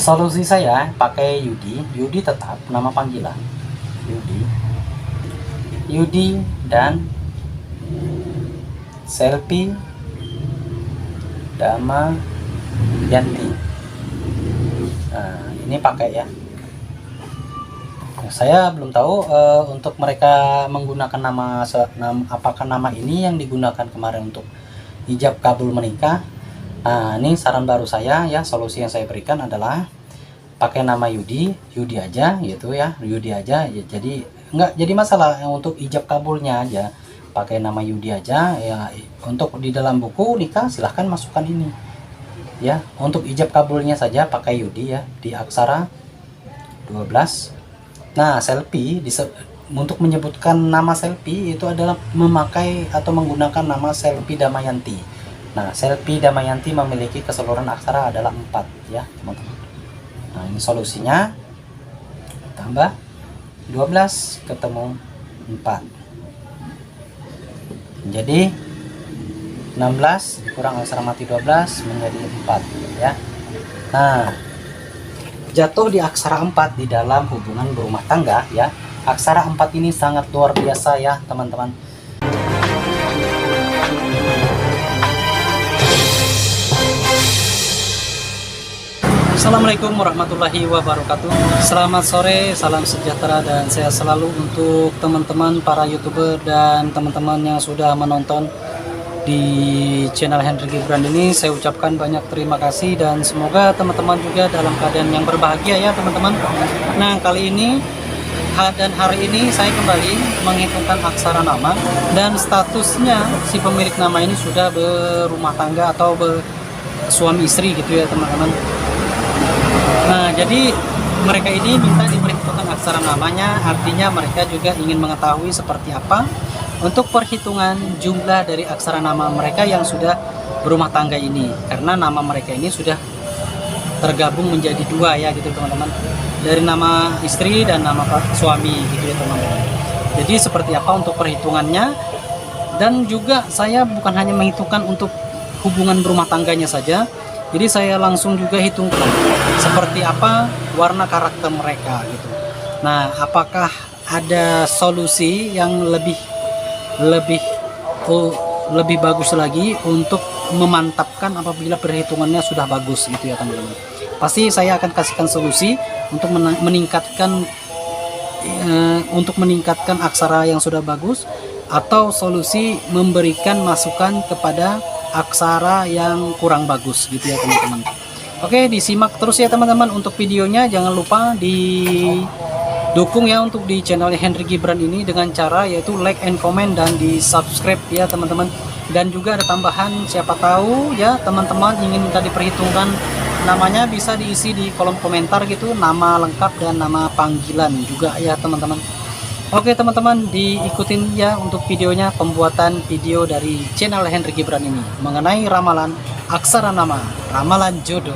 Solusi saya pakai Yudi. Yudi tetap nama panggilan. Yudi. Yudi dan Selfie Damayanti. Nah, ini pakai ya. Saya belum tahu untuk mereka menggunakan apakah nama ini yang digunakan kemarin untuk ijab kabul menikah. Nah, ini saran baru saya ya, solusi yang saya berikan adalah pakai nama Yudi aja gitu ya, Yudi aja ya, jadi nggak jadi masalah untuk ijab kabulnya aja, pakai nama Yudi aja ya. Untuk di dalam buku nikah silahkan masukkan ini ya, untuk ijab kabulnya saja pakai Yudi ya, di aksara 12. Nah, Selfie untuk menyebutkan nama Selfie itu adalah memakai atau menggunakan nama Selfie Damayanti. Nah, Selfie Damayanti memiliki keseluruhan aksara adalah 4 ya, teman-teman. Nah, ini solusinya. Tambah 12 ketemu 4. Jadi 16 kurang aksara mati 12 menjadi 4 ya. Nah, jatuh di aksara 4 di dalam hubungan berumah tangga ya. Aksara 4 ini sangat luar biasa ya, teman-teman. Assalamualaikum warahmatullahi wabarakatuh. Selamat sore, salam sejahtera dan sehat selalu untuk teman-teman para YouTuber dan teman-teman yang sudah menonton di channel Hendry Gibran ini. Saya ucapkan banyak terima kasih dan semoga teman-teman juga dalam keadaan yang berbahagia ya, teman-teman. Nah, kali ini dan hari ini saya kembali menghitungkan aksara nama dan statusnya si pemilik nama ini sudah berumah tangga atau suami istri gitu ya, teman-teman. Nah, jadi mereka ini minta diperhitungkan aksara namanya, artinya mereka juga ingin mengetahui seperti apa untuk perhitungan jumlah dari aksara nama mereka yang sudah berumah tangga ini, karena nama mereka ini sudah tergabung menjadi 2 ya gitu, teman-teman, dari nama istri dan nama suami gitu ya, teman-teman. Jadi seperti apa untuk perhitungannya, dan juga saya bukan hanya menghitungkan untuk hubungan berumah tangganya saja, jadi saya langsung juga hitungkan seperti apa warna karakter mereka gitu. Nah, apakah ada solusi yang lebih bagus lagi untuk memantapkan apabila perhitungannya sudah bagus gitu ya, teman-teman. Pasti saya akan kasihkan solusi untuk meningkatkan aksara yang sudah bagus, atau solusi memberikan masukan kepada aksara yang kurang bagus gitu ya, teman-teman. Oke, disimak terus ya, teman-teman. Untuk videonya jangan lupa dukung ya untuk di channel Hendry Gibran ini dengan cara yaitu like and comment dan di subscribe ya, teman-teman. Dan juga ada tambahan, siapa tahu ya teman-teman ingin minta diperhitungkan namanya, bisa diisi di kolom komentar gitu, nama lengkap dan nama panggilan juga ya, teman-teman. Oke, teman-teman, diikutin ya untuk videonya, pembuatan video dari channel Hendry Gibran ini mengenai ramalan aksara nama, ramalan jodoh.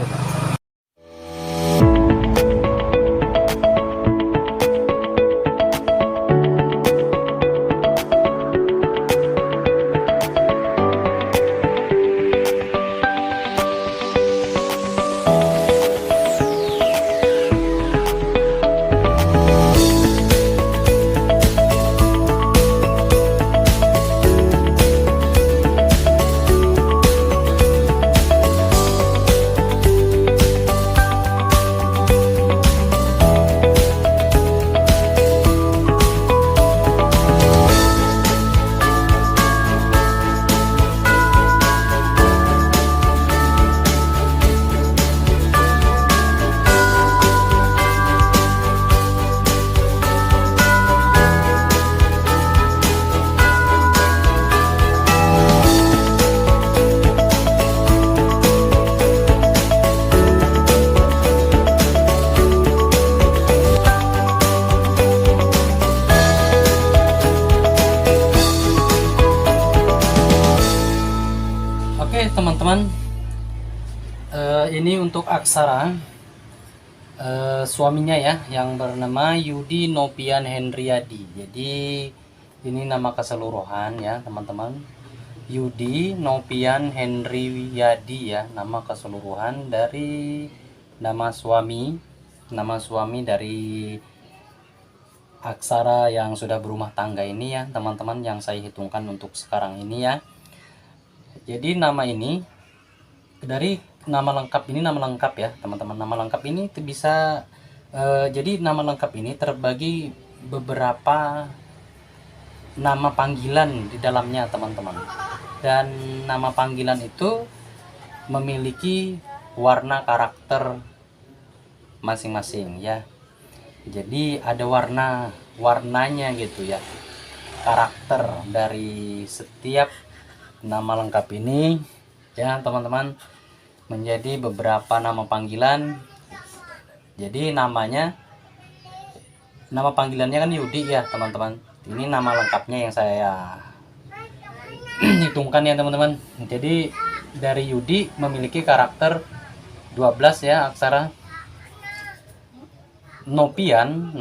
Teman-teman, ini untuk aksara suaminya ya, yang bernama Yudi Nopian Hendriadi. Jadi ini nama keseluruhan ya, teman-teman. Yudi Nopian Hendriadi ya, nama keseluruhan dari nama suami dari aksara yang sudah berumah tangga ini ya teman-teman, yang saya hitungkan untuk sekarang ini ya. Jadi nama ini dari nama lengkap ya teman-teman. Nama lengkap ini bisa jadi nama lengkap ini terbagi beberapa nama panggilan di dalamnya teman-teman, dan nama panggilan itu memiliki warna karakter masing-masing ya. Jadi ada warnanya gitu ya, karakter dari setiap nama lengkap ini ya teman-teman, menjadi beberapa nama panggilan. Jadi nama panggilannya kan Yudi ya teman-teman. Ini nama lengkapnya yang saya hitungkan ya teman-teman. Jadi dari Yudi memiliki karakter 12 ya aksara. Nopian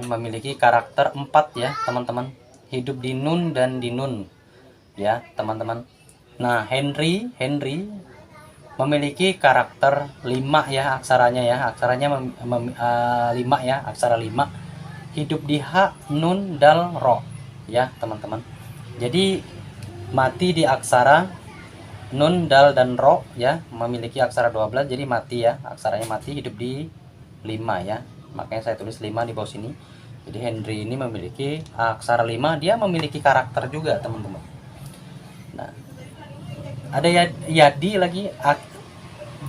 memiliki karakter 4 ya teman-teman. Hidup di Nun dan di Nun ya teman-teman. Nah, Henry memiliki karakter 5 ya aksaranya ya. Aksaranya 5 ya, aksara 5. Hidup di H, Nun, Dal, Ro ya teman-teman. Jadi mati di aksara Nun, Dal, dan Ro ya, memiliki aksara 12. Jadi mati ya, aksaranya mati, hidup di 5 ya. Makanya saya tulis 5 di bawah sini. Jadi Henry ini memiliki aksara 5, dia memiliki karakter juga teman-teman. Nah, ada Yadi lagi,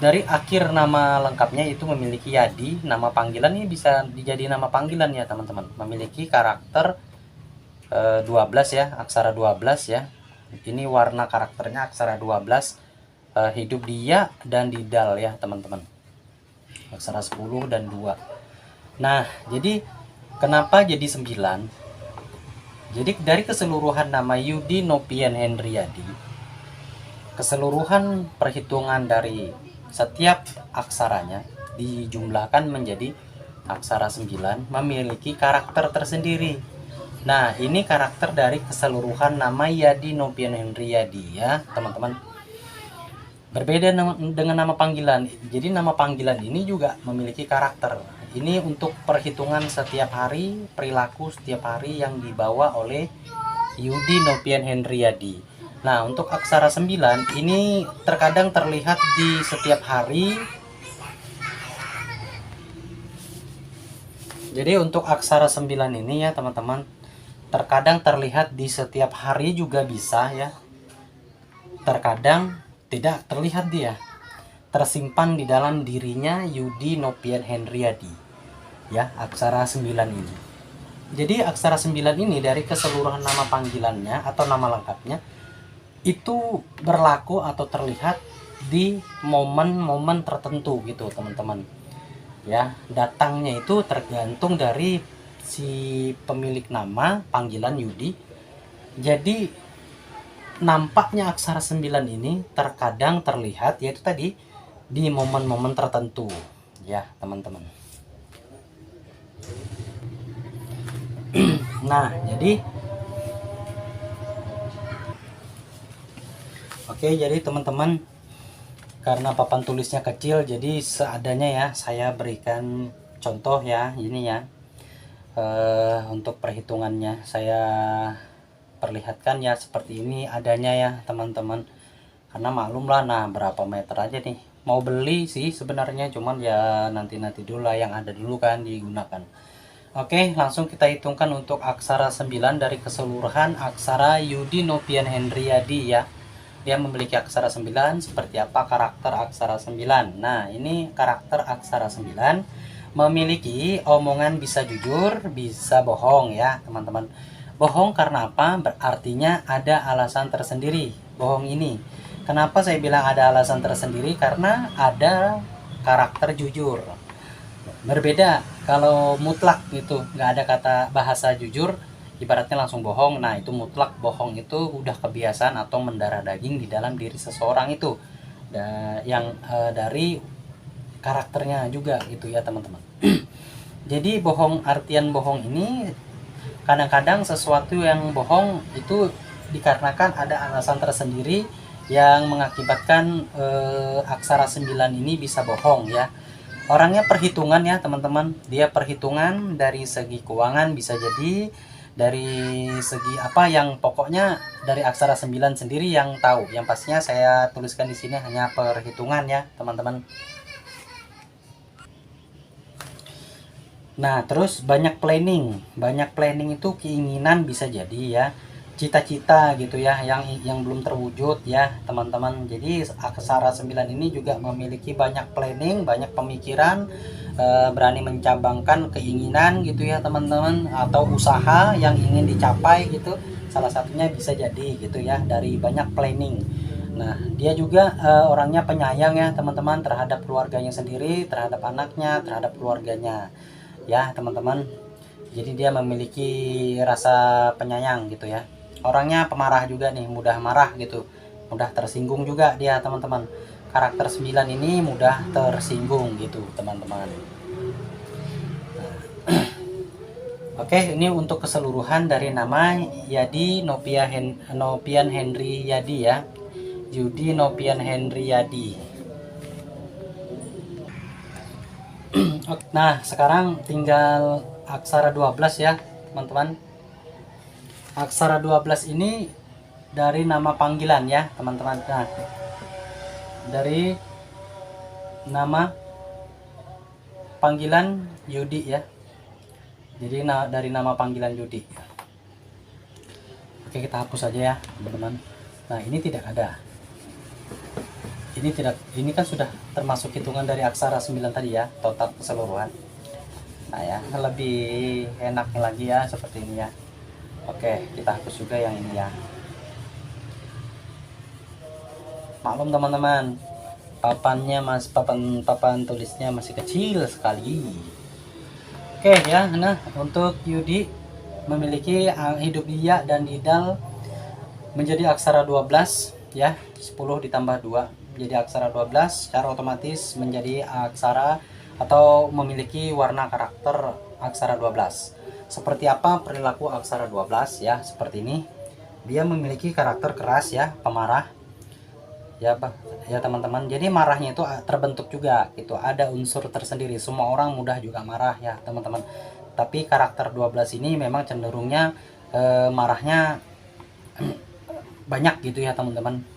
dari akhir nama lengkapnya itu memiliki Yadi. Nama panggilan ini bisa dijadi nama panggilan ya teman-teman. Memiliki karakter 12 ya, aksara 12 ya. Ini warna karakternya aksara 12, hidup di Ya dan di Dal ya teman-teman. Aksara 10 dan 2. Nah, jadi kenapa jadi 9? Jadi dari keseluruhan nama Yudi Nopian Hendriadi, keseluruhan perhitungan dari setiap aksaranya dijumlahkan menjadi aksara 9, memiliki karakter tersendiri. Nah, ini karakter dari keseluruhan nama Yadi Nopian Hendriadi ya teman-teman. Berbeda dengan nama panggilan. Jadi nama panggilan ini juga memiliki karakter. Ini untuk perhitungan setiap hari, perilaku setiap hari yang dibawa oleh Yudi Nopian Hendriadi. Nah, untuk aksara 9 ini terkadang terlihat di setiap hari. Jadi untuk aksara 9 ini ya teman-teman, terkadang terlihat di setiap hari juga bisa ya. Terkadang tidak terlihat dia. Tersimpan di dalam dirinya Yudi Nopian Hendriadi ya, aksara 9 ini. Jadi aksara 9 ini dari keseluruhan nama panggilannya atau nama lengkapnya itu berlaku atau terlihat di momen-momen tertentu gitu teman-teman ya. Datangnya itu tergantung dari si pemilik nama panggilan Yudi. Jadi nampaknya aksara 9 ini terkadang terlihat yaitu tadi di momen-momen tertentu ya teman-teman. Nah, jadi jadi teman-teman, karena papan tulisnya kecil, jadi seadanya ya saya berikan contoh ya ini ya. Untuk perhitungannya saya perlihatkan ya seperti ini adanya ya teman-teman, karena maklum lah. Nah, berapa meter aja nih, mau beli sih sebenarnya, cuman ya nanti dulu lah, yang ada dulu kan digunakan. Oke, langsung kita hitungkan untuk aksara 9 dari keseluruhan aksara Yudi Nopian Hendriadi ya. Dia memiliki aksara 9, seperti apa karakter aksara 9. Nah, ini karakter aksara 9 memiliki omongan bisa jujur, bisa bohong ya teman-teman. Bohong karena apa? Berartinya ada alasan tersendiri bohong ini. Kenapa saya bilang ada alasan tersendiri? Karena ada karakter jujur. Berbeda kalau mutlak gitu, nggak ada kata bahasa jujur, ibaratnya langsung bohong. Nah, itu mutlak bohong, itu udah kebiasaan atau mendarah daging di dalam diri seseorang itu, yang dari karakternya juga gitu ya teman-teman. Jadi bohong, artian bohong ini kadang-kadang sesuatu yang bohong itu dikarenakan ada alasan tersendiri yang mengakibatkan aksara 9 ini bisa bohong ya. Orangnya perhitungan ya teman-teman, dia perhitungan dari segi keuangan, bisa jadi dari segi apa yang pokoknya dari aksara 9 sendiri yang tahu. Yang pastinya saya tuliskan di sini hanya perhitungan ya teman-teman. Nah, terus banyak planning. Banyak planning itu keinginan, bisa jadi ya cita-cita gitu ya yang belum terwujud ya teman-teman. Jadi aksara 9 ini juga memiliki banyak planning, banyak pemikiran, berani mencabangkan keinginan gitu ya teman-teman, atau usaha yang ingin dicapai gitu. Salah satunya bisa jadi gitu ya dari banyak planning. Nah, dia juga orangnya penyayang ya teman-teman, terhadap keluarganya sendiri, terhadap anaknya, terhadap keluarganya ya teman-teman. Jadi dia memiliki rasa penyayang gitu ya. Orangnya pemarah juga nih, mudah marah gitu, mudah tersinggung juga dia teman-teman. Karakter 9 ini mudah tersinggung gitu teman-teman. Oke, ini untuk keseluruhan dari nama Yadi Nopian Henry Yadi ya. Yudi Nopian Henry Yadi. Nah, sekarang tinggal aksara 12 ya, teman-teman. Aksara 12 ini dari nama panggilan ya, teman-teman. Nah, dari nama panggilan Yudi ya. Jadi dari nama panggilan Yudi. Oke, kita hapus aja ya, teman-teman. Nah, ini tidak ada. Ini kan sudah termasuk hitungan dari aksara 9 tadi ya, total keseluruhan. Nah ya, lebih enak lagi ya seperti ini ya. Oke, kita hapus juga yang ini ya. Maklum teman-teman, papan tulisnya masih kecil sekali. Oke ya, nah untuk Yudi memiliki hidup dia dan Didal menjadi aksara 12 ya, 10 ditambah 2 jadi aksara 12, secara otomatis menjadi aksara atau memiliki warna karakter aksara 12. Seperti apa perilaku aksara 12 ya, seperti ini. Dia memiliki karakter keras ya, pemarah ya ya teman-teman. Jadi marahnya itu terbentuk juga gitu, ada unsur tersendiri. Semua orang mudah juga marah ya teman-teman, tapi karakter 12 ini memang cenderungnya marahnya banyak gitu ya teman-teman.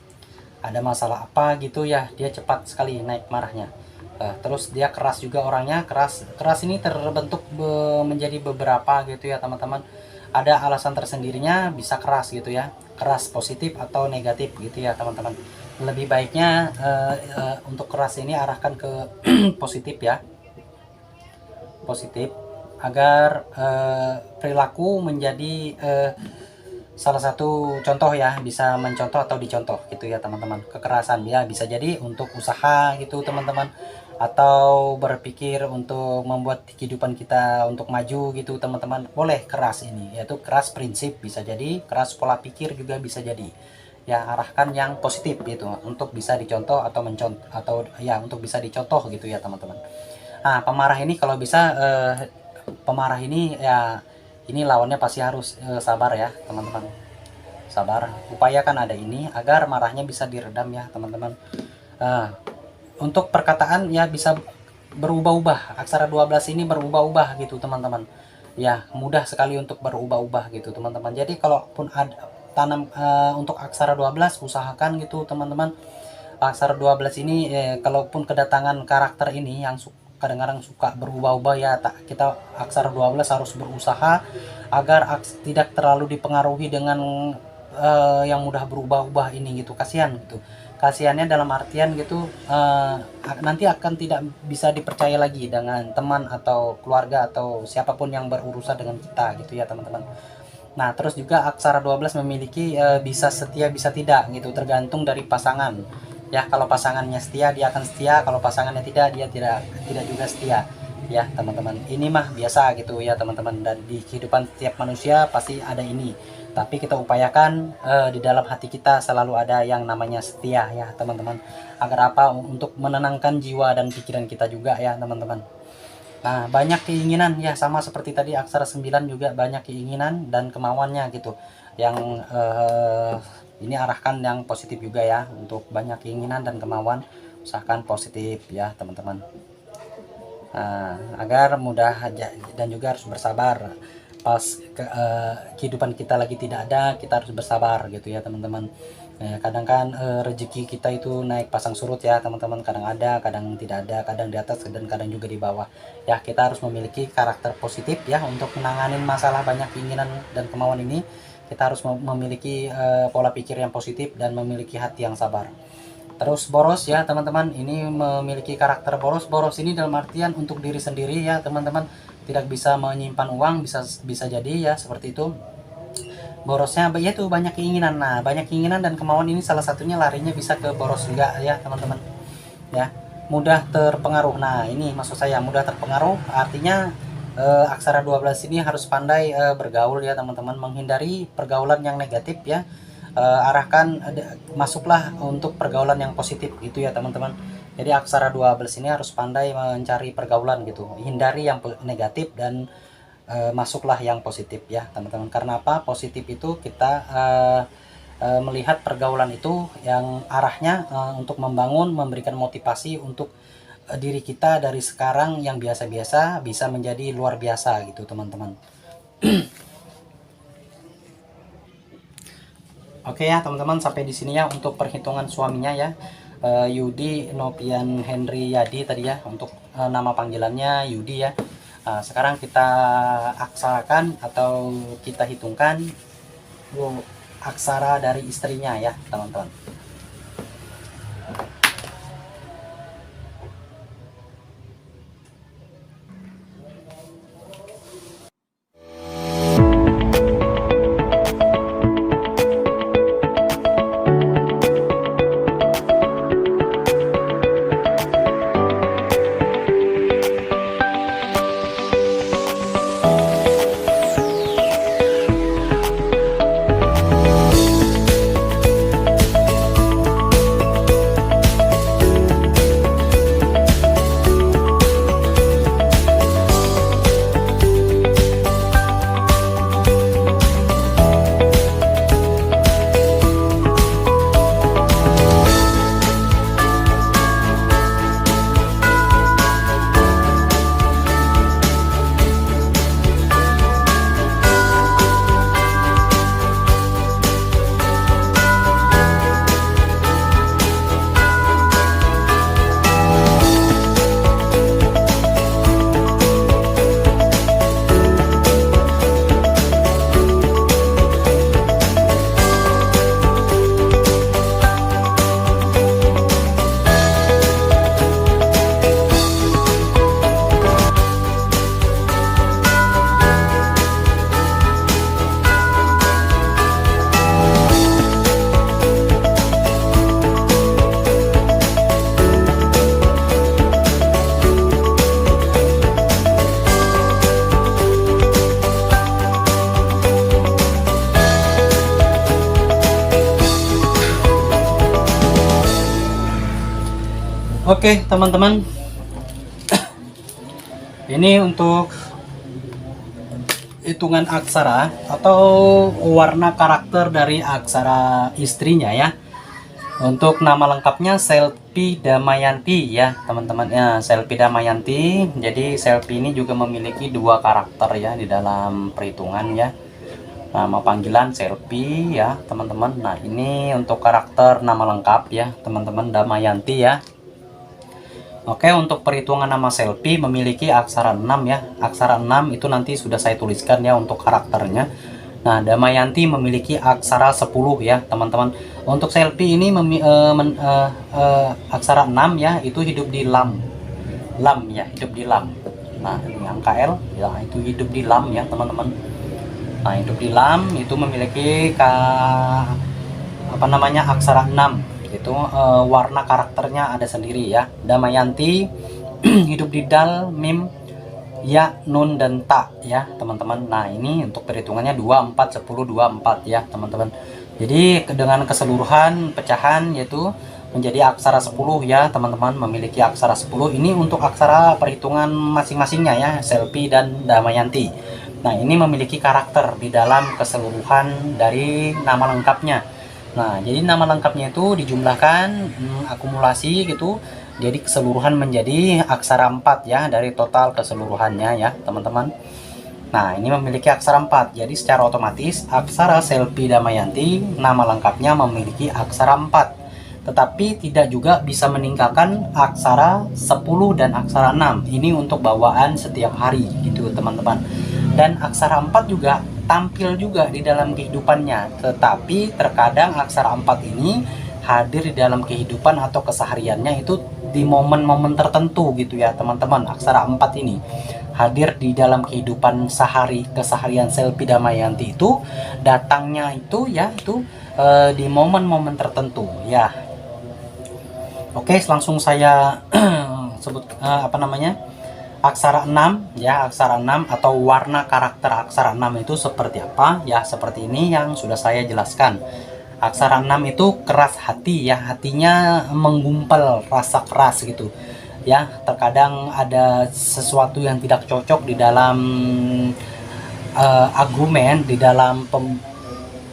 Ada masalah apa gitu ya, dia cepat sekali naik marahnya. Terus dia keras juga orangnya, keras ini terbentuk menjadi beberapa gitu ya teman-teman. Ada alasan tersendirinya bisa keras gitu ya, keras positif atau negatif gitu ya teman-teman. Lebih baiknya untuk keras ini arahkan ke positif ya, positif, agar perilaku menjadi salah satu contoh ya, bisa mencontoh atau dicontoh gitu ya teman-teman. Kekerasan ya bisa jadi untuk usaha gitu teman-teman, atau berpikir untuk membuat kehidupan kita untuk maju gitu teman-teman. Boleh keras ini, yaitu keras prinsip, bisa jadi keras pola pikir juga bisa jadi ya. Arahkan yang positif gitu untuk bisa dicontoh atau mencontoh, atau ya untuk bisa dicontoh gitu ya teman-teman. Nah, pemarah ini kalau bisa pemarah ini ya, ini lawannya pasti harus sabar ya teman-teman. Sabar, upayakan ada ini agar marahnya bisa diredam ya teman-teman. Untuk perkataan ya bisa berubah-ubah, aksara 12 ini berubah-ubah gitu teman-teman ya, mudah sekali untuk berubah-ubah gitu teman-teman. Jadi kalaupun ada tanam untuk aksara 12, usahakan gitu teman-teman. Aksara 12 ini kalaupun kedatangan karakter ini yang kadang-kadang suka berubah-ubah ya, kita aksara 12 harus berusaha agar tidak terlalu dipengaruhi dengan yang mudah berubah-ubah ini gitu. Kasihan gitu, kasihannya dalam artian gitu nanti akan tidak bisa dipercaya lagi dengan teman atau keluarga atau siapapun yang berurusan dengan kita gitu ya teman-teman. Nah, terus juga aksara 12 memiliki bisa setia bisa tidak gitu, tergantung dari pasangan ya. Kalau pasangannya setia, dia akan setia. Kalau pasangannya tidak, dia tidak juga setia ya teman-teman. Ini mah biasa gitu ya teman-teman, dan di kehidupan setiap manusia pasti ada ini. Tapi kita upayakan di dalam hati kita selalu ada yang namanya setia ya teman-teman. Agar apa? Untuk menenangkan jiwa dan pikiran kita juga ya teman-teman. Nah, banyak keinginan ya, sama seperti tadi aksara 9 juga banyak keinginan dan kemauannya gitu. Yang ini arahkan yang positif juga ya, untuk banyak keinginan dan kemauan usahakan positif ya teman-teman. agar mudah dan juga harus bersabar. Pas kehidupan kita lagi tidak ada, kita harus bersabar gitu ya teman-teman. Kadang kan rezeki kita itu naik pasang surut ya teman-teman, kadang ada, kadang tidak ada, kadang di atas dan kadang juga di bawah ya. Kita harus memiliki karakter positif ya untuk menangani masalah banyak keinginan dan kemauan ini. Kita harus memiliki pola pikir yang positif dan memiliki hati yang sabar. Terus boros ya teman-teman, ini memiliki karakter boros. Boros ini dalam artian untuk diri sendiri ya teman-teman, tidak bisa menyimpan uang, bisa jadi ya seperti itu. Borosnya yaitu banyak keinginan. Nah, banyak keinginan dan kemauan ini salah satunya larinya bisa ke boros juga ya teman-teman ya. Mudah terpengaruh. Nah, ini maksud saya mudah terpengaruh artinya aksara 12 ini harus pandai bergaul ya teman-teman, menghindari pergaulan yang negatif ya. Masuklah untuk pergaulan yang positif gitu ya teman-teman. Jadi aksara 12 ini harus pandai mencari pergaulan gitu, hindari yang negatif dan masuklah yang positif ya teman-teman. Karena apa? Positif itu kita melihat pergaulan itu yang arahnya untuk membangun, memberikan motivasi untuk diri kita dari sekarang yang biasa-biasa bisa menjadi luar biasa gitu teman-teman. Oke ya teman-teman, sampai di sini ya untuk perhitungan suaminya ya. Yudi Nopian Henry Yadi tadi ya untuk nama panggilannya Yudi ya. Sekarang kita aksarakan atau kita hitungkan aksara dari istrinya ya teman-teman. Oke teman-teman, ini untuk hitungan aksara atau warna karakter dari aksara istrinya ya. Untuk nama lengkapnya Selvi Damayanti ya teman-teman ya, Selvi Damayanti. Jadi Selvi ini juga memiliki dua karakter ya di dalam perhitungan ya. Nama panggilan Selvi ya teman-teman. Nah ini untuk karakter nama lengkap ya teman-teman, Damayanti ya. Oke, untuk perhitungan nama Selvi memiliki aksara 6 ya. Aksara 6 itu nanti sudah saya tuliskan ya untuk karakternya. Nah, Damayanti memiliki aksara 10 ya, teman-teman. Untuk Selvi ini aksara 6 ya, itu hidup di lam. Lam ya, hidup di lam. Nah, ini angka L ya, itu hidup di lam ya, teman-teman. Nah, hidup di lam itu memiliki aksara 6. Itu warna karakternya ada sendiri ya. Damayanti hidup di dal, mim, ya, nun dan ta ya teman-teman. Nah ini untuk perhitungannya 24 10 24 ya teman-teman. Jadi dengan keseluruhan pecahan yaitu menjadi aksara 10 ya teman-teman, memiliki aksara 10. Ini untuk aksara perhitungan masing-masingnya ya, Selvi dan Damayanti. Nah ini memiliki karakter di dalam keseluruhan dari nama lengkapnya. Nah, jadi nama lengkapnya itu dijumlahkan, akumulasi gitu, Jadi keseluruhan menjadi aksara 4 ya, dari total keseluruhannya ya teman-teman. Nah, ini memiliki aksara 4. Jadi secara otomatis aksara Selvi Damayanti nama lengkapnya memiliki aksara 4. Tetapi tidak juga bisa meninggalkan aksara 10 dan aksara 6. Ini untuk bawaan setiap hari gitu teman-teman. Dan aksara 4 juga tampil juga di dalam kehidupannya. Tetapi terkadang aksara 4 ini hadir di dalam kehidupan atau kesehariannya itu di momen-momen tertentu gitu ya teman-teman. Aksara 4 ini hadir di dalam kehidupan keseharian Selvi Damayanti itu datangnya itu ya itu di momen-momen tertentu ya. Oke, langsung saya sebut apa namanya, aksara 6 ya. Aksara 6 atau warna karakter aksara 6 itu seperti apa ya, seperti ini yang sudah saya jelaskan. Aksara 6 itu keras hati ya, hatinya menggumpal rasa keras gitu ya. Terkadang ada sesuatu yang tidak cocok di dalam argumen, di dalam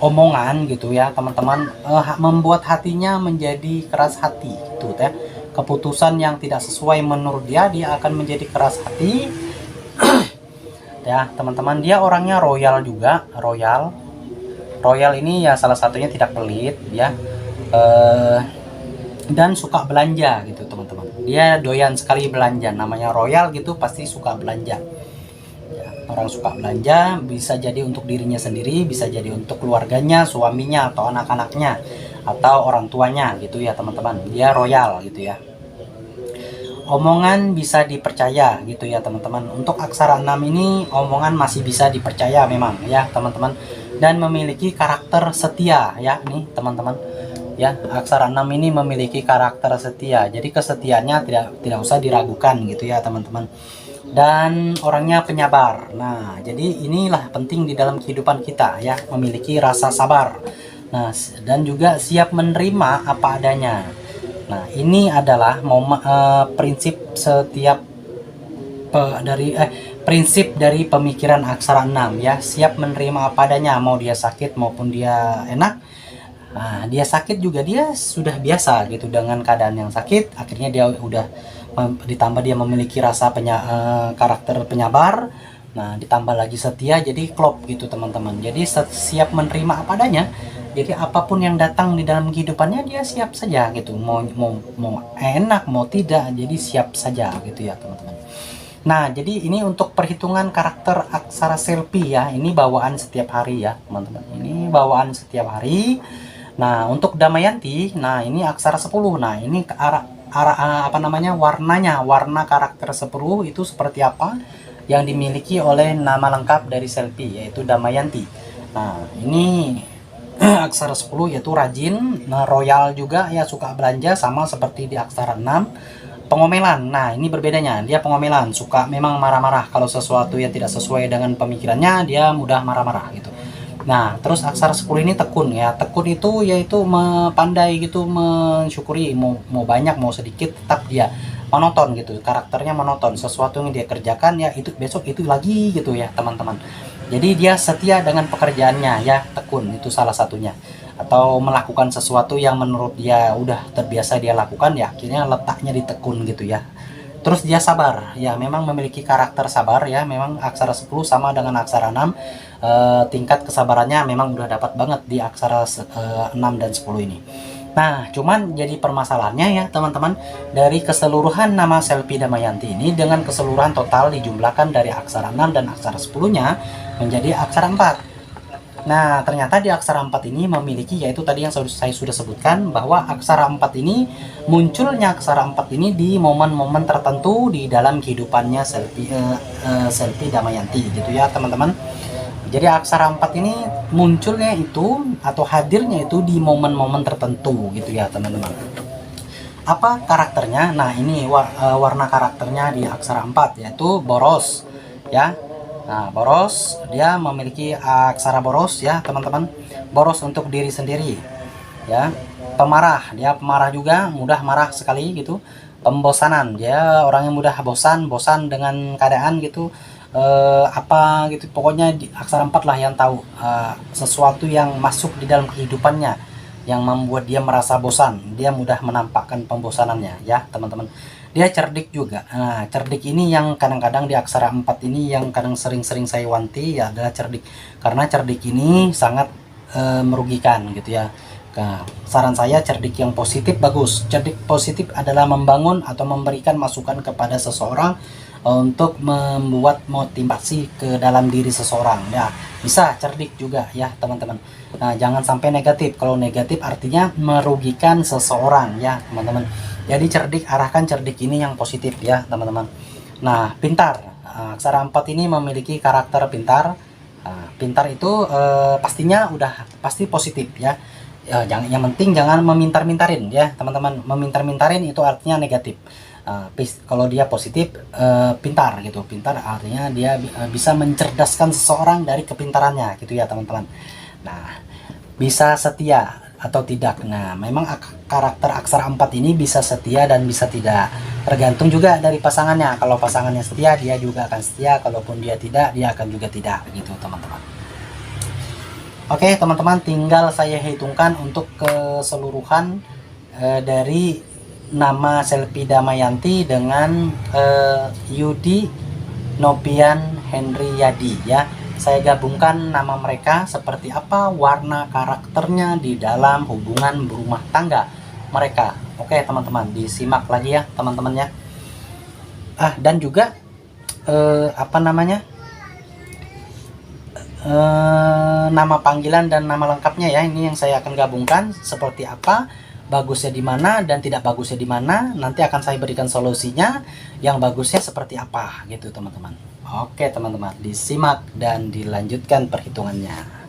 omongan gitu ya teman-teman, membuat hatinya menjadi keras hati gitu ya. Keputusan yang tidak sesuai menurut dia akan menjadi keras hati ya teman-teman. Dia orangnya royal juga, royal ini ya salah satunya tidak pelit ya, dan suka belanja gitu teman-teman. Dia doyan sekali belanja, namanya royal gitu pasti suka belanja ya. Orang suka belanja bisa jadi untuk dirinya sendiri, bisa jadi untuk keluarganya, suaminya atau anak-anaknya atau orang tuanya gitu ya teman-teman. Dia royal gitu ya. Omongan bisa dipercaya gitu ya teman-teman. Untuk aksara 6 ini omongan masih bisa dipercaya memang ya teman-teman, dan memiliki karakter setia ya nih teman-teman ya. Aksara 6 ini memiliki karakter setia, jadi kesetiaannya tidak usah diragukan gitu ya teman-teman. Dan orangnya penyabar. Nah, jadi inilah penting di dalam kehidupan kita ya, memiliki rasa sabar. Nah, dan juga siap menerima apa adanya. Nah, ini adalah prinsip setiap prinsip dari pemikiran aksara 6 ya. Siap menerima apa adanya, mau dia sakit maupun dia enak. Nah, dia sakit juga dia sudah biasa gitu dengan keadaan yang sakit. Akhirnya dia udah ditambah dia memiliki rasa karakter penyabar. Nah, ditambah lagi setia, jadi klop gitu teman-teman. Jadi siap menerima apa adanya. Jadi apapun yang datang di dalam kehidupannya dia siap saja gitu. Mau enak mau tidak, jadi siap saja gitu ya teman-teman. Nah, jadi ini untuk perhitungan karakter aksara Selvi ya. Ini bawaan setiap hari ya teman-teman. Ini bawaan setiap hari. Nah, untuk Damayanti, nah ini aksara 10. Nah, ini ke arah apa namanya, warna karakter 10 itu seperti apa yang dimiliki oleh nama lengkap dari Selvi, yaitu Damayanti. Nah, ini aksara 10 yaitu rajin, nah, royal juga ya, suka belanja sama seperti di aksara 6. Pengomelan, nah ini berbedanya, dia pengomelan, suka memang marah-marah kalau sesuatu yang tidak sesuai dengan pemikirannya, dia mudah marah-marah gitu. Nah, terus aksara 10 ini tekun ya. Tekun itu yaitu pandai gitu mensyukuri, mau banyak mau sedikit tetap dia monoton gitu. Karakternya monoton. Sesuatu yang dia kerjakan ya itu besok itu lagi gitu ya, teman-teman. Jadi dia setia dengan pekerjaannya ya, tekun itu salah satunya. Atau melakukan sesuatu yang menurut dia udah terbiasa dia lakukan ya, akhirnya letaknya di tekun gitu ya. Terus dia sabar ya, memang memiliki karakter sabar ya. Memang aksara 10 sama dengan aksara 6, tingkat kesabarannya memang udah dapat banget di aksara 6 dan 10 ini. Nah, cuman jadi permasalahannya ya teman-teman, dari keseluruhan nama Selvi Damayanti ini dengan keseluruhan total dijumlahkan dari aksara 6 dan aksara 10-nya menjadi aksara 4. Nah, ternyata di aksara 4 ini memiliki, yaitu tadi yang saya sudah sebutkan, bahwa aksara 4 ini, munculnya aksara 4 ini di momen-momen tertentu di dalam kehidupannya Selvi Damayanti gitu ya teman-teman. Jadi aksara 4 ini munculnya itu atau hadirnya itu di momen-momen tertentu gitu ya teman-teman. Apa karakternya? Nah, ini warna karakternya di aksara 4 yaitu boros ya. Nah, boros, dia memiliki aksara boros ya teman-teman. Boros untuk diri sendiri ya. Pemarah, dia pemarah juga, mudah marah sekali gitu. Pembosanan, dia orang yang mudah bosan dengan keadaan gitu. Apa gitu, pokoknya di aksara 4 lah yang tahu sesuatu yang masuk di dalam kehidupannya yang membuat dia merasa bosan. Dia mudah menampakkan pembosanannya ya teman-teman. Dia cerdik juga. Nah, cerdik ini yang kadang-kadang di aksara 4 ini yang kadang sering-sering saya wanti ya adalah cerdik. Karena cerdik ini sangat merugikan gitu ya. Nah, saran saya cerdik yang positif bagus. Cerdik positif adalah membangun atau memberikan masukan kepada seseorang untuk membuat motivasi ke dalam diri seseorang ya. Bisa cerdik juga ya teman-teman. Nah, jangan sampai negatif. Kalau negatif artinya merugikan seseorang ya teman-teman. Jadi cerdik, arahkan cerdik ini yang positif ya teman-teman. Nah, pintar. Aksara 4 ini memiliki karakter pintar. Pintar itu pastinya udah pasti positif ya. Jangan, yang penting jangan memintar-mintarin ya teman-teman. Memintar-mintarin itu artinya negatif. Kalau dia positif, pintar gitu. Pintar artinya dia bisa mencerdaskan seseorang dari kepintarannya gitu ya teman-teman. Nah, bisa setia atau tidak. Nah, memang karakter aksara 4 ini bisa setia dan bisa tidak, tergantung juga dari pasangannya. Kalau pasangannya setia, dia juga akan setia. Kalaupun dia tidak, dia akan juga tidak gitu teman-teman. Oke teman-teman, tinggal saya hitungkan untuk keseluruhan dari nama Selvi Damayanti dengan Yudi Nopian Hendriyadi ya. Saya gabungkan nama mereka seperti apa warna karakternya di dalam hubungan berumah tangga mereka. Oke teman-teman, disimak lagi ya teman-teman ya. Dan juga apa namanya, nama panggilan dan nama lengkapnya ya, ini yang saya akan gabungkan seperti apa, bagusnya di mana dan tidak bagusnya di mana. Nanti akan saya berikan solusinya yang bagusnya seperti apa gitu teman-teman. Oke teman-teman, disimak dan dilanjutkan perhitungannya.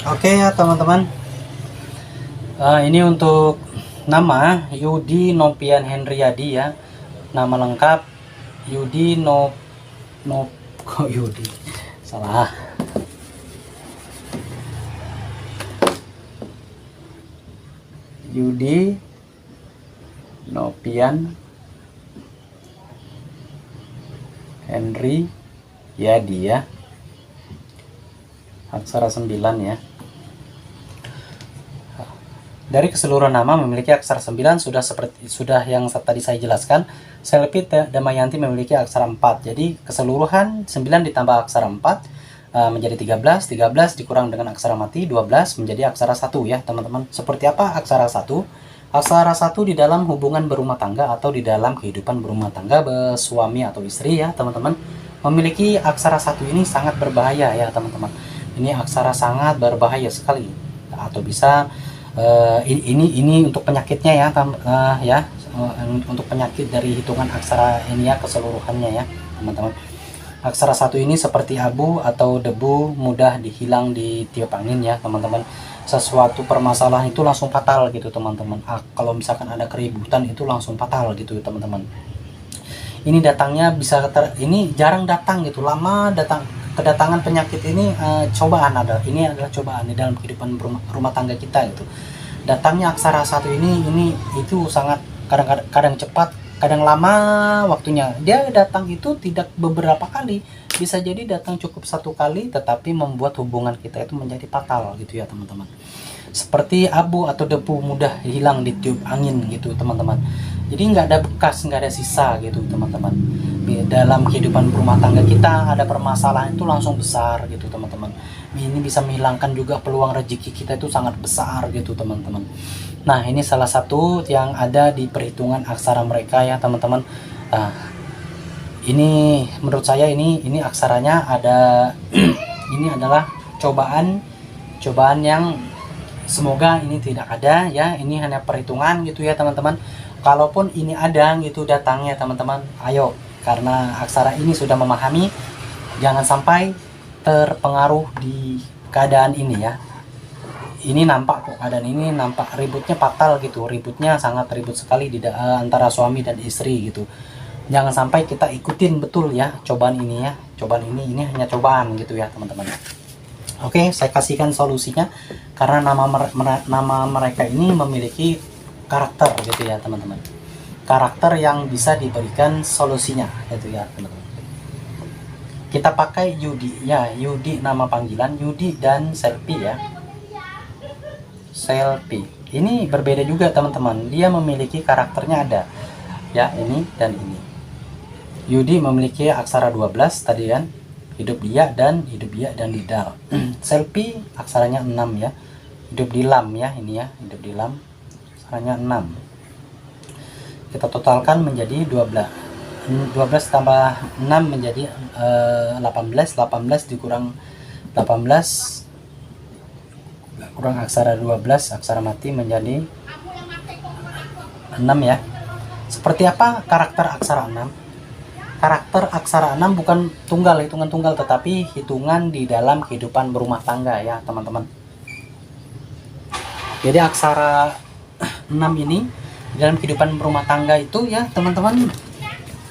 Oke ya teman-teman, ini untuk nama Yudi Nopian Hendriyadi ya. Nama lengkap Yudi kok Yudi salah, Yudi Nopian Hendriyadi ya, aksara 9 ya. Dari keseluruhan nama memiliki aksara 9 sudah yang tadi saya jelaskan. Selvi Damayanti memiliki aksara 4. Jadi keseluruhan 9 ditambah aksara 4 menjadi 13. 13 dikurang dengan aksara mati 12 menjadi aksara 1 ya teman-teman. Seperti apa aksara 1? Aksara 1 di dalam hubungan berumah tangga atau di dalam kehidupan berumah tangga suami atau istri ya teman-teman. Memiliki aksara 1 ini sangat berbahaya ya teman-teman. Ini aksara sangat berbahaya sekali. Atau bisa ini untuk penyakitnya ya untuk penyakit dari hitungan aksara ini ya keseluruhannya ya teman-teman. Aksara 1 ini seperti abu atau debu, mudah dihilang di tiup angin ya teman-teman. Sesuatu permasalahan itu langsung fatal gitu teman-teman. Kalau misalkan ada keributan itu langsung fatal gitu teman-teman. Ini datangnya ini jarang datang gitu, lama datang. Kedatangan penyakit ini cobaan ini adalah cobaan di dalam kehidupan rumah tangga kita gitu. Datangnya aksara 1 ini itu sangat kadang cepat, kadang lama waktunya. Dia datang itu tidak beberapa kali, bisa jadi datang cukup satu kali tetapi membuat hubungan kita itu menjadi fatal gitu ya teman-teman. Seperti abu atau debu mudah hilang di tiup angin gitu teman-teman. Jadi nggak ada bekas, nggak ada sisa gitu teman-teman. Dalam kehidupan rumah tangga kita ada permasalahan itu langsung besar gitu teman-teman. Ini bisa menghilangkan juga peluang rezeki kita itu sangat besar gitu teman-teman. Nah ini salah satu yang ada di perhitungan aksara mereka ya teman-teman. Ini menurut saya ini aksaranya ada ini adalah cobaan yang semoga ini tidak ada ya. Ini hanya perhitungan gitu ya teman-teman. Kalaupun ini ada gitu datangnya teman-teman, ayo, karena aksara ini sudah memahami, jangan sampai terpengaruh di keadaan ini ya. Ini nampak kok, keadaan ini nampak ributnya fatal gitu, ributnya sangat ribut sekali di antara suami dan istri gitu. Jangan sampai kita ikutin betul ya cobaan ini ya. Cobaan ini hanya cobaan gitu ya teman-teman. Oke, saya kasihkan solusinya karena nama mereka ini memiliki karakter gitu ya teman-teman. Karakter yang bisa diberikan solusinya gitu ya teman-teman. Kita pakai Yudi ya, Yudi nama panggilan Yudi dan Selfie ya. Selfie ini berbeda juga teman-teman. Dia memiliki karakternya ada ya, ini dan ini. Yudi memiliki aksara 12 tadi kan, hidup dia dan lidar. Selfie aksaranya 6 ya, hidup di lam ya, ini ya, hidup di lam aksaranya 6. Kita totalkan menjadi 12 tambah 6 menjadi 18 dikurang 18 kurang aksara 12 aksara mati menjadi 6 ya. Seperti apa karakter aksara 6? Karakter aksara 6 bukan tunggal, hitungan tunggal, tetapi hitungan di dalam kehidupan berumah tangga ya teman-teman. Jadi aksara 6 ini dalam kehidupan berumah tangga itu ya teman-teman,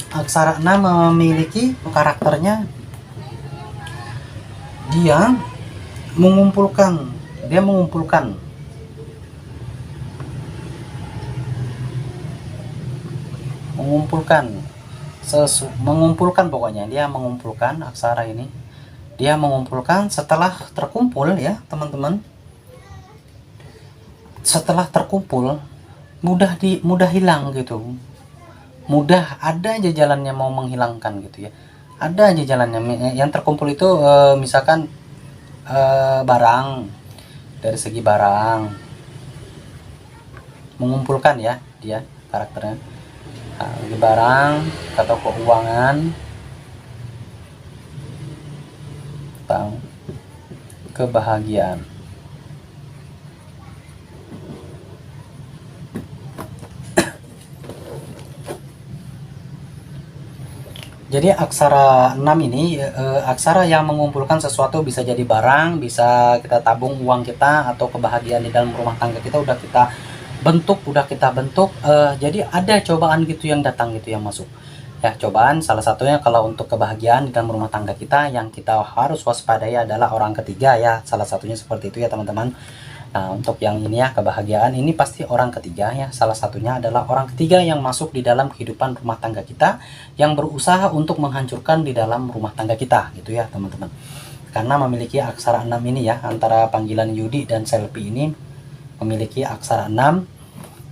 aksara 6 memiliki karakternya, dia mengumpulkan pokoknya dia mengumpulkan aksara ini, dia mengumpulkan setelah terkumpul ya teman-teman. Setelah terkumpul mudah hilang gitu, mudah ada aja jalannya mau menghilangkan gitu ya, ada aja jalannya. Yang terkumpul itu misalkan barang, dari segi barang mengumpulkan ya dia karakternya. Di barang atau keuangan tentang kebahagiaan. Jadi aksara 6 ini aksara yang mengumpulkan sesuatu, bisa jadi barang, bisa kita tabung uang kita, atau kebahagiaan di dalam rumah tangga kita udah kita bentuk. Jadi ada cobaan gitu yang datang gitu, yang masuk ya. Cobaan salah satunya kalau untuk kebahagiaan di dalam rumah tangga kita, yang kita harus waspadai adalah orang ketiga ya, salah satunya seperti itu ya teman-teman. Nah untuk yang ini ya, kebahagiaan ini pasti orang ketiga ya, salah satunya adalah orang ketiga yang masuk di dalam kehidupan rumah tangga kita, yang berusaha untuk menghancurkan di dalam rumah tangga kita gitu ya teman-teman. Karena memiliki aksara 6 ini ya, antara panggilan Yudi dan Selfie ini memiliki aksara 6.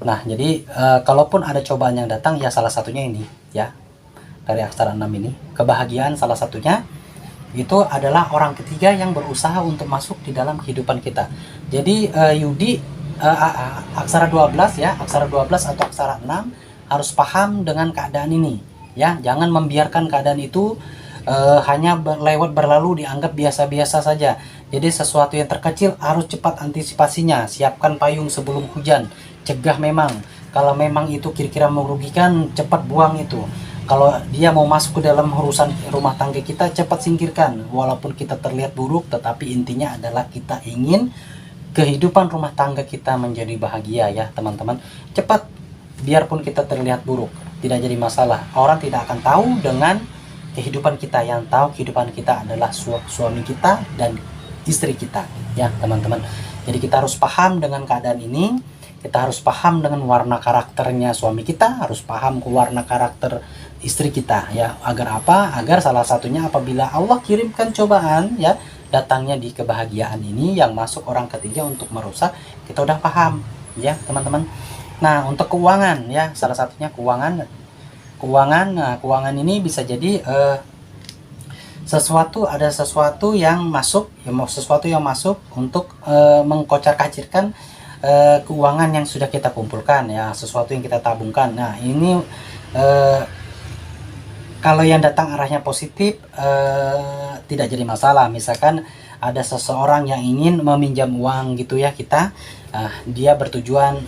Nah jadi kalaupun ada cobaan yang datang ya, salah satunya ini ya, dari aksara 6 ini kebahagiaan salah satunya itu adalah orang ketiga yang berusaha untuk masuk di dalam kehidupan kita. Jadi Yudi aksara 12 ya, aksara 12 atau aksara 6 harus paham dengan keadaan ini ya. Jangan membiarkan keadaan itu hanya berlalu dianggap biasa-biasa saja. Jadi sesuatu yang terkecil harus cepat antisipasinya, siapkan payung sebelum hujan, cegah memang. Kalau memang itu kira-kira merugikan, cepat buang itu. Kalau dia mau masuk ke dalam urusan rumah tangga kita, cepat singkirkan. Walaupun kita terlihat buruk, tetapi intinya adalah kita ingin kehidupan rumah tangga kita menjadi bahagia ya teman-teman. Cepat, biarpun kita terlihat buruk, tidak jadi masalah. Orang tidak akan tahu dengan kehidupan kita. Yang tahu kehidupan kita adalah suami kita dan istri kita ya teman-teman. Jadi kita harus paham dengan keadaan ini. kita harus paham dengan warna karakternya suami kita, harus paham ke warna karakter istri kita ya. Agar apa? Agar salah satunya apabila Allah kirimkan cobaan ya, datangnya di kebahagiaan ini yang masuk orang ketiga untuk merusak, kita udah paham ya teman-teman. Nah, untuk keuangan ya, salah satunya keuangan. Nah, keuangan ini bisa jadi sesuatu yang masuk ya, sesuatu yang masuk untuk mengkocar-kacirkan keuangan yang sudah kita kumpulkan ya, sesuatu yang kita tabungkan. Nah, ini kalau yang datang arahnya positif tidak jadi masalah. Misalkan ada seseorang yang ingin meminjam uang gitu ya, kita dia bertujuan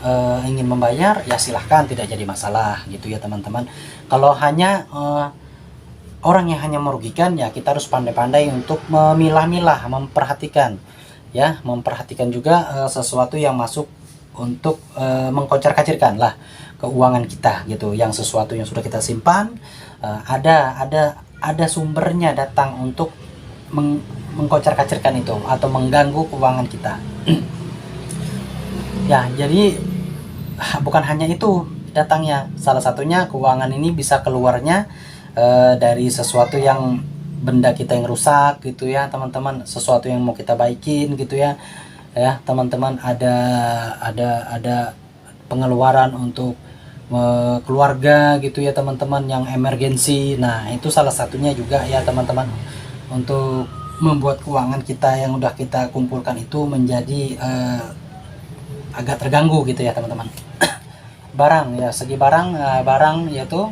ingin membayar, ya silahkan, tidak jadi masalah gitu ya teman-teman. Kalau hanya orang yang hanya merugikan, ya kita harus pandai-pandai untuk memilah-milah, memperhatikan ya, memperhatikan juga sesuatu yang masuk untuk mengkocar-kacirkan lah keuangan kita gitu, yang sesuatu yang sudah kita simpan ada sumbernya datang untuk mengkocar-kacirkan itu atau mengganggu keuangan kita. Ya, jadi bukan hanya itu datangnya, salah satunya keuangan ini bisa keluarnya dari sesuatu yang benda kita yang rusak gitu ya teman-teman, sesuatu yang mau kita baikin gitu ya teman-teman. Ada pengeluaran untuk keluarga gitu ya teman-teman, yang emergensi. Nah, itu salah satunya juga ya teman-teman, untuk membuat keuangan kita yang udah kita kumpulkan itu menjadi agak terganggu gitu ya teman-teman. Barang ya, segi barang, barang yaitu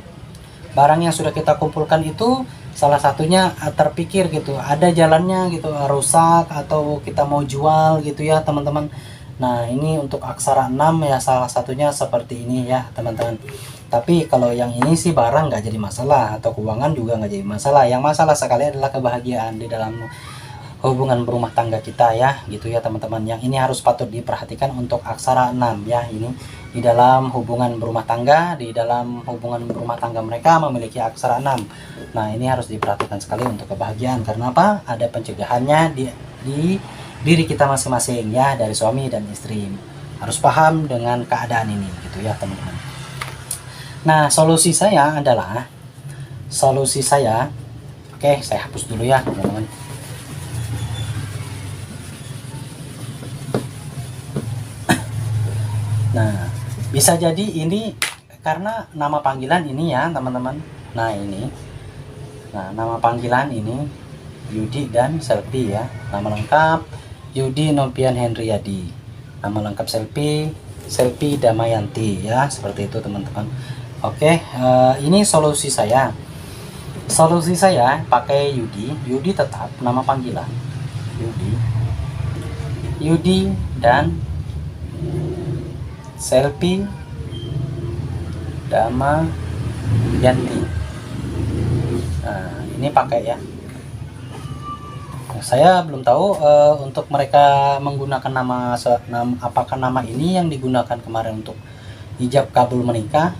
barang yang sudah kita kumpulkan itu salah satunya terpikir gitu, ada jalannya gitu, rusak atau kita mau jual gitu ya teman-teman. Nah, ini untuk aksara 6 ya, salah satunya seperti ini ya teman-teman. Tapi kalau yang ini sih barang nggak jadi masalah, atau keuangan juga nggak jadi masalah. Yang masalah sekali adalah kebahagiaan di dalam hubungan berumah tangga kita ya gitu ya teman-teman. Yang ini harus patut diperhatikan untuk aksara 6 ya. Ini di dalam hubungan berumah tangga, mereka memiliki aksara 6. Nah, ini harus diperhatikan sekali untuk kebahagiaan. Karena apa? Ada pencegahannya di diri kita masing-masing ya, dari suami dan istri. Harus paham dengan keadaan ini gitu ya teman-teman. Nah, solusi saya, oke, saya hapus dulu ya teman-teman. Nah, bisa jadi ini karena nama panggilan ini ya teman-teman. Nah, nama panggilan ini Yudi dan Selfie ya. Nama lengkap Yudi Novian Hendriyadi. Nama lengkap Selfie Damayanti ya, seperti itu teman-teman. Oke, ini solusi saya. Solusi saya pakai Yudi tetap nama panggilan Yudi dan Selfie Damayanti. Nah, ini pakai ya. Saya belum tahu untuk mereka menggunakan apakah nama ini yang digunakan kemarin untuk ijab kabul menikah.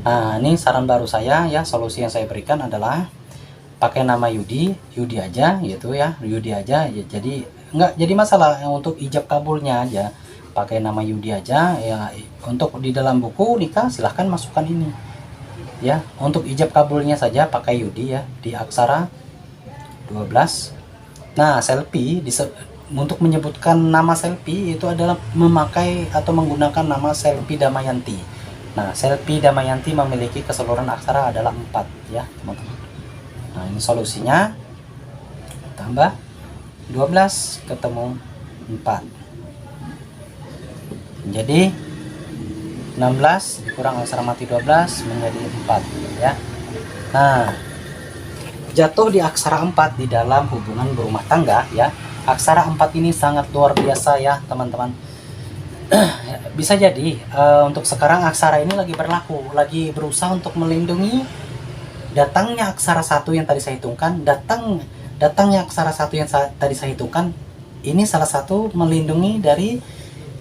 Nah, ini saran baru saya ya, solusi yang saya berikan adalah pakai nama Yudi aja gitu ya, Yudi aja ya, jadi nggak jadi masalah. Untuk ijab kabulnya aja pakai nama Yudi aja ya. Untuk di dalam buku nikah silahkan masukkan ini ya. Untuk ijab kabulnya saja pakai Yudi ya, di aksara 12. Nah, Selfie untuk menyebutkan nama Selfie itu adalah memakai atau menggunakan nama Selfie Damayanti. Nah, Selfie Damayanti memiliki keseluruhan aksara adalah 4 ya teman-teman. Nah, ini solusinya, tambah 12 ketemu 4 jadi 16 dikurang aksara mati 12 menjadi 4 ya. Nah, jatuh di aksara 4 di dalam hubungan berumah tangga ya. Aksara 4 ini sangat luar biasa ya teman-teman. Bisa jadi untuk sekarang aksara ini lagi lagi berusaha untuk melindungi datangnya aksara 1 yang tadi saya hitungkan. Datangnya aksara 1 yang tadi saya hitungkan ini salah satu melindungi dari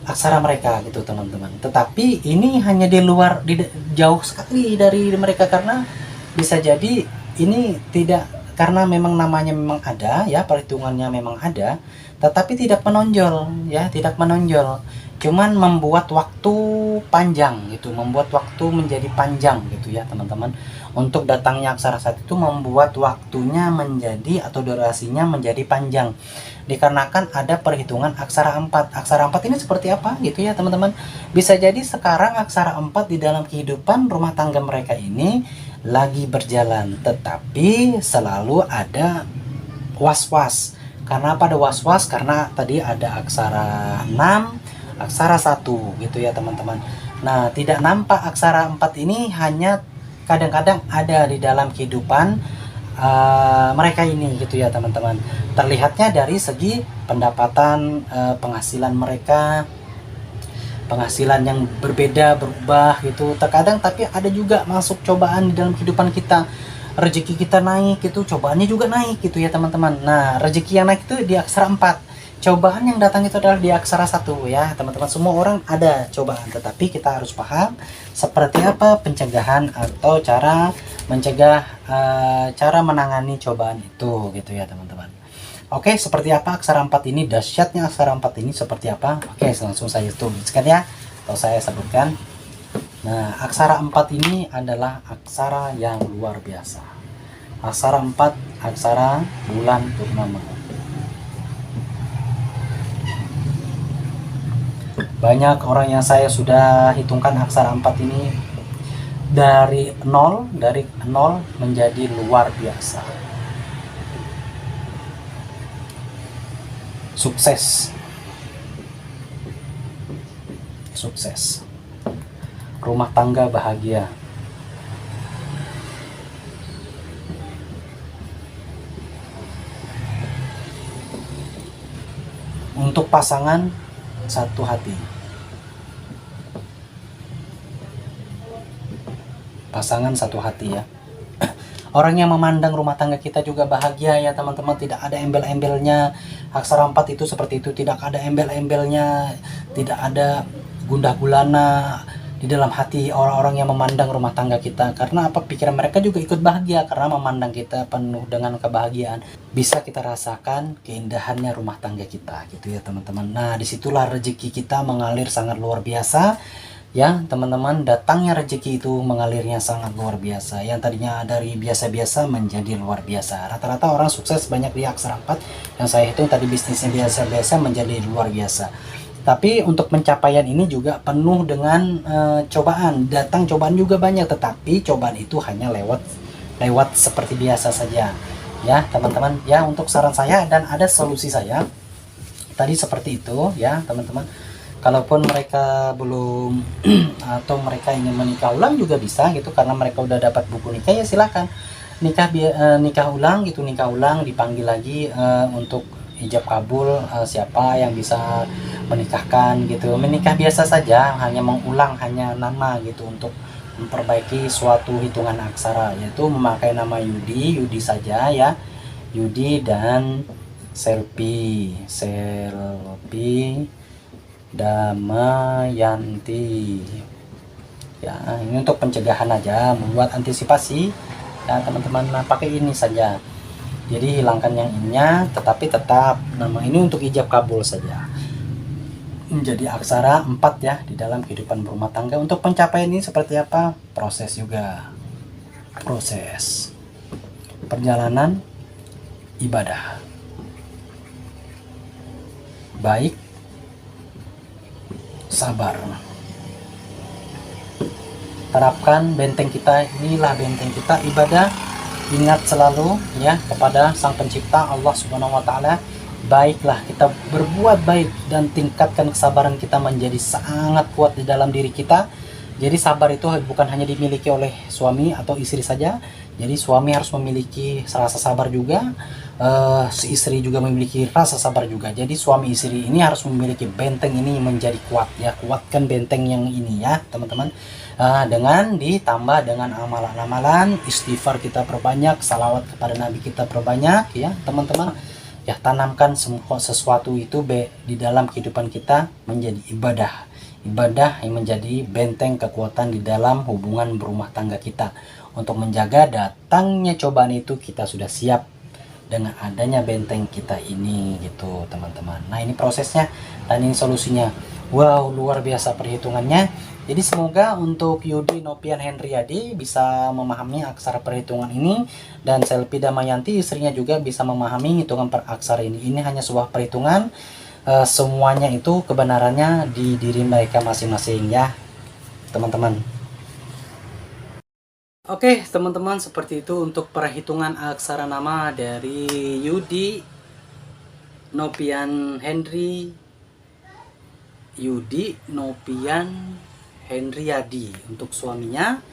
aksara mereka gitu teman-teman. Tetapi ini hanya jauh sekali dari mereka, karena bisa jadi ini tidak karena memang namanya memang ada ya, perhitungannya memang ada, tetapi tidak menonjol ya, tidak menonjol. Cuman membuat waktu panjang gitu, membuat waktu menjadi panjang gitu ya teman-teman. Untuk datangnya aksara 1 itu membuat waktunya menjadi atau durasinya menjadi panjang. Dikarenakan ada perhitungan aksara 4. Aksara 4 ini seperti apa gitu ya teman-teman. Bisa jadi sekarang aksara 4 di dalam kehidupan rumah tangga mereka ini lagi berjalan, tetapi selalu ada was-was. Karena pada was-was, karena tadi ada aksara 6, aksara 1 gitu ya teman-teman. Nah, tidak nampak aksara 4 ini hanya kadang-kadang ada di dalam kehidupan mereka ini gitu ya teman-teman. Terlihatnya dari segi pendapatan, penghasilan mereka, penghasilan yang berbeda, berubah gitu terkadang. Tapi ada juga masuk cobaan di dalam kehidupan kita, rezeki kita naik gitu, cobaannya juga naik gitu ya teman-teman. Nah, rezeki yang naik itu di aksara 4, cobaan yang datang itu adalah di aksara 1 ya teman-teman. Semua orang ada cobaan, tetapi kita harus paham seperti apa pencegahan atau cara mencegah, cara menangani cobaan itu gitu ya teman-teman. Oke, seperti apa aksara 4 ini, dahsyatnya aksara 4 ini seperti apa? Oke, langsung saya tuliskan ya, atau saya sebutkan. Nah, aksara 4 ini adalah aksara yang luar biasa. Aksara 4, aksara bulan purnama. Banyak orang yang saya sudah hitungkan aksara 4 ini dari nol menjadi luar biasa. Sukses. Sukses. Rumah tangga bahagia. Untuk pasangan satu hati. Pasangan satu hati ya. Orang yang memandang rumah tangga kita juga bahagia ya teman-teman, tidak ada embel-embelnya. Aksara 4 itu seperti itu, tidak ada embel-embelnya, tidak ada gundah gulana di dalam hati orang-orang yang memandang rumah tangga kita. Karena apa? Pikiran mereka juga ikut bahagia karena memandang kita penuh dengan kebahagiaan. Bisa kita rasakan keindahannya rumah tangga kita gitu ya teman-teman. Nah, disitulah rezeki kita mengalir sangat luar biasa ya teman-teman. Datangnya rezeki itu mengalirnya sangat luar biasa, yang tadinya dari biasa-biasa menjadi luar biasa. Rata-rata orang sukses banyak di aksara 4 yang saya hitung tadi, bisnisnya biasa-biasa menjadi luar biasa. Tapi untuk pencapaian ini juga penuh dengan cobaan. Datang cobaan juga banyak, tetapi cobaan itu hanya lewat seperti biasa saja ya teman-teman ya. Untuk saran saya dan ada solusi saya tadi seperti itu ya teman-teman. Kalaupun mereka belum atau mereka ingin menikah ulang juga bisa gitu, karena mereka udah dapat buku nikah ya silahkan nikah ulang gitu, nikah ulang dipanggil lagi untuk ijab kabul, siapa yang bisa menikahkan gitu. Menikah biasa saja, hanya mengulang hanya nama gitu untuk memperbaiki suatu hitungan aksara, yaitu memakai nama Yudi saja ya, Yudi dan Selpi Damayanti ya. Ini untuk pencegahan aja, membuat antisipasi ya teman-teman. Nah, pakai ini saja, jadi hilangkan yang ininya, tetapi tetap nama ini untuk ijab kabul saja, menjadi aksara 4 ya di dalam kehidupan berumah tangga. Untuk pencapaian ini seperti apa? Proses juga, proses perjalanan ibadah baik, sabar. Terapkan benteng kita, inilah benteng kita, ibadah. Ingat selalu ya kepada Sang Pencipta Allah Subhanahu wa taala. Baiklah kita berbuat baik dan tingkatkan kesabaran kita menjadi sangat kuat di dalam diri kita. Jadi sabar itu bukan hanya dimiliki oleh suami atau istri saja. Jadi suami harus memiliki rasa sabar juga, si istri juga memiliki rasa sabar juga. Jadi suami istri ini harus memiliki benteng ini menjadi kuat ya. Kuatkan benteng yang ini ya teman-teman. Dengan ditambah dengan amalan-amalan, istighfar kita perbanyak, salawat kepada Nabi kita perbanyak ya teman-teman. Ya, tanamkan sesuatu itu di dalam kehidupan kita menjadi ibadah yang menjadi benteng kekuatan di dalam hubungan berumah tangga kita. untuk menjaga datangnya cobaan itu kita sudah siap dengan adanya benteng kita ini gitu teman-teman. Nah ini prosesnya dan ini solusinya. Wow, luar biasa perhitungannya. Jadi semoga untuk Yudi Nopian Hendriadi bisa memahami aksara perhitungan ini, dan Selvi Damayanti istrinya juga bisa memahami hitungan per aksara ini. Ini hanya sebuah perhitungan, semuanya itu kebenarannya di diri mereka masing-masing ya teman-teman. Oke teman-teman, seperti itu untuk perhitungan aksara nama dari Yudi Nopian Hendriadi untuk suaminya,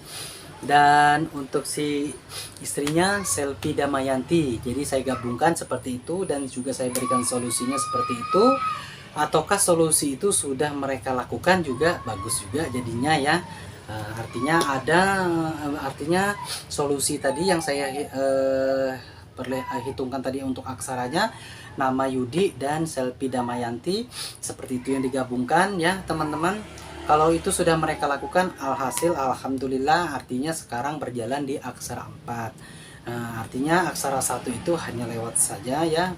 dan untuk si istrinya Selvi Damayanti. Jadi saya gabungkan seperti itu dan juga saya berikan solusinya seperti itu. Ataukah solusi itu sudah mereka lakukan juga bagus juga jadinya ya. Artinya solusi tadi yang saya hitungkan tadi untuk aksaranya nama Yudi dan Selvi Damayanti, seperti itu yang digabungkan ya teman-teman. Kalau itu sudah mereka lakukan, alhasil alhamdulillah, artinya sekarang berjalan di aksara 4. Artinya aksara 1 itu hanya lewat saja ya.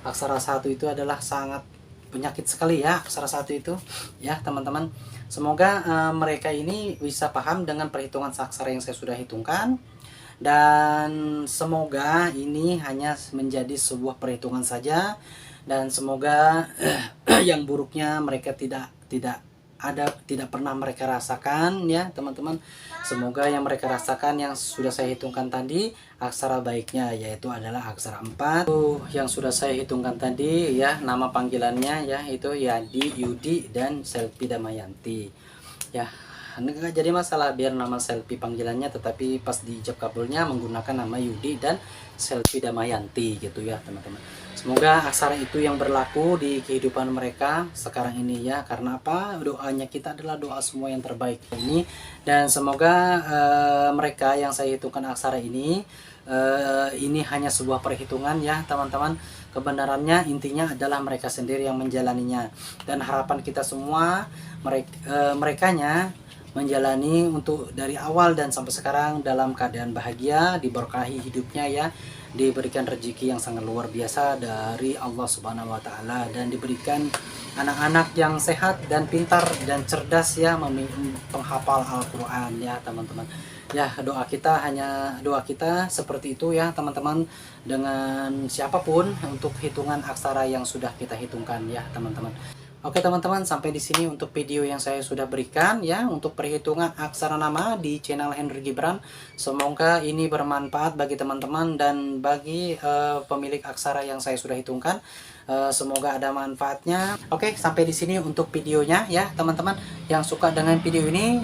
Aksara 1 itu adalah sangat penyakit sekali ya, aksara 1 itu ya teman-teman. Semoga mereka ini bisa paham dengan perhitungan aksara yang saya sudah hitungkan, dan semoga ini hanya menjadi sebuah perhitungan saja, dan semoga yang buruknya mereka tidak pernah mereka rasakan ya teman-teman. Semoga yang mereka rasakan yang sudah saya hitungkan tadi aksara baiknya, yaitu adalah aksara 4 yang sudah saya hitungkan tadi ya. Nama panggilannya ya itu Yudi dan Selvi Damayanti ya. Nggak jadi masalah biar nama Selvi panggilannya, tetapi pas di ijab kabulnya menggunakan nama Yudi dan Selvi Damayanti gitu ya teman-teman. Semoga aksara itu yang berlaku di kehidupan mereka sekarang ini ya. Karena apa? Doanya kita adalah doa semua yang terbaik ini. Dan semoga mereka yang saya hitungkan aksara ini hanya sebuah perhitungan ya teman-teman. Kebenarannya intinya adalah mereka sendiri yang menjalaninya. Dan harapan kita semua merekanya menjalani untuk dari awal dan sampai sekarang dalam keadaan bahagia, diberkahi hidupnya ya, diberikan rezeki yang sangat luar biasa dari Allah Subhanahu wa taala, dan diberikan anak-anak yang sehat dan pintar dan cerdas ya, penghafal Al-Qur'an ya teman-teman. Ya, doa kita seperti itu ya teman-teman, dengan siapapun untuk hitungan aksara yang sudah kita hitungkan ya teman-teman. Oke teman-teman, sampai di sini untuk video yang saya sudah berikan ya untuk perhitungan aksara nama di channel Henry Gibran. Semoga ini bermanfaat bagi teman-teman dan bagi pemilik aksara yang saya sudah hitungkan. Semoga ada manfaatnya. Oke, sampai di sini untuk videonya ya teman-teman. Yang suka dengan video ini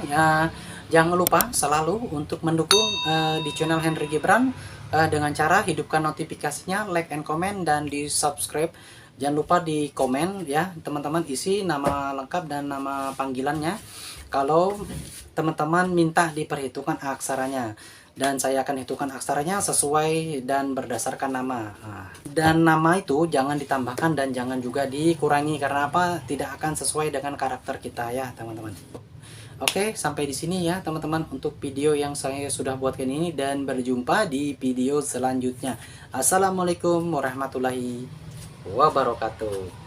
jangan lupa selalu untuk mendukung di channel Henry Gibran dengan cara hidupkan notifikasinya, like and comment, dan di subscribe. Jangan lupa di komen ya teman-teman, isi nama lengkap dan nama panggilannya kalau teman-teman minta diperhitungkan aksaranya, dan saya akan hitungkan aksaranya sesuai dan berdasarkan nama. Dan nama itu jangan ditambahkan dan jangan juga dikurangi, karena apa? Tidak akan sesuai dengan karakter kita ya teman-teman. Oke, sampai di sini ya teman-teman untuk video yang saya sudah buatkan ini, dan berjumpa di video selanjutnya. Assalamualaikum warahmatullahi wabarakatuh.